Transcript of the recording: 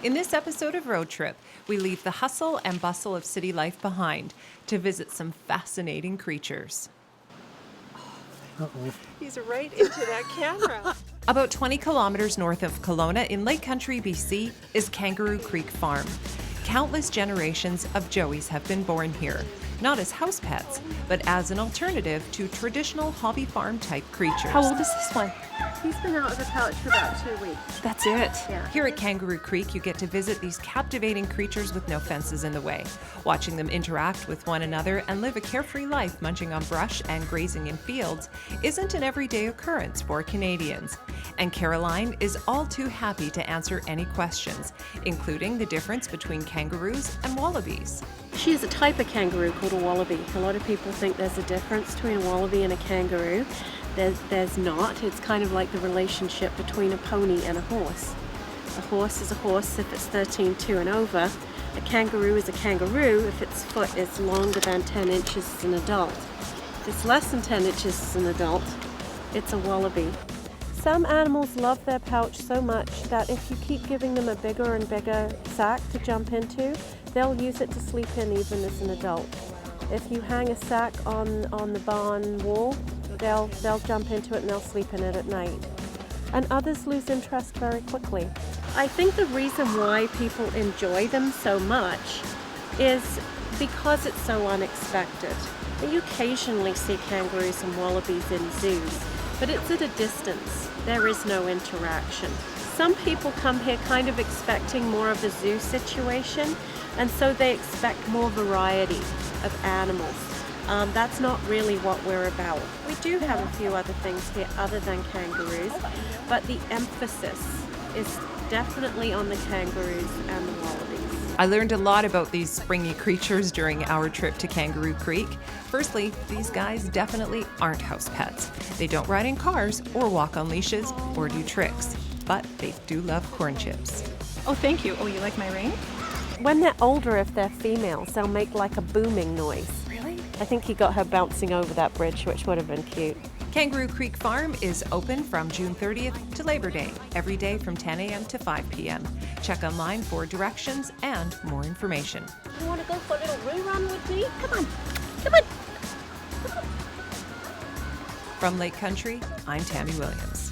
In this episode of Road Trip, we leave the hustle and bustle of city life behind to visit some fascinating creatures. Uh-oh. He's right into that camera. About 20 kilometers north of Kelowna in Lake Country, BC, is Kangaroo Creek Farm. Countless generations of joeys have been born here, not as house pets, but as an alternative to traditional hobby farm type creatures. How old is this one? He's been out of the pouch for about 2 weeks. That's it. Yeah. Here at Kangaroo Creek, you get to visit these captivating creatures with no fences in the way, watching them interact with one another and live a carefree life munching on brush and grazing in fields isn't an everyday occurrence for Canadians. And Caroline is all too happy to answer any questions, including the difference between kangaroos and wallabies. She is a type of kangaroo called a wallaby. A lot of people think there's a difference between a wallaby and a kangaroo. There's not. It's kind of like the relationship between a pony and a horse. A horse is a horse if it's 13.2 and over. A kangaroo is a kangaroo if its foot is longer than 10 inches as an adult. If it's less than 10 inches as an adult, it's a wallaby. Some animals love their pouch so much that if you keep giving them a bigger and bigger sack to jump into, they'll use it to sleep in even as an adult. If you hang a sack on the barn wall, they'll jump into it and they'll sleep in it at night. And others lose interest very quickly. I think the reason why people enjoy them so much is because it's so unexpected. You occasionally see kangaroos and wallabies in zoos, but it's at a distance. There is no interaction. Some people come here kind of expecting more of a zoo situation, and so they expect more variety of animals. That's not really what we're about. We do have a few other things here other than kangaroos, but the emphasis is definitely on the kangaroos and the wallabies. I learned a lot about these springy creatures during our trip to Kangaroo Creek. Firstly, these guys definitely aren't house pets. They don't ride in cars or walk on leashes or do tricks, but they do love corn chips. Oh, thank you. Oh, you like my ring? When they're older, if they're females, they'll make like a booming noise. Really? I think he got her bouncing over that bridge, which would have been cute. Kangaroo Creek Farm is open from June 30th to Labor Day, every day from 10 a.m. to 5 p.m. Check online for directions and more information. You want to go for a little rerun with me? Come on, come on. From Lake Country, I'm Tamie Williams.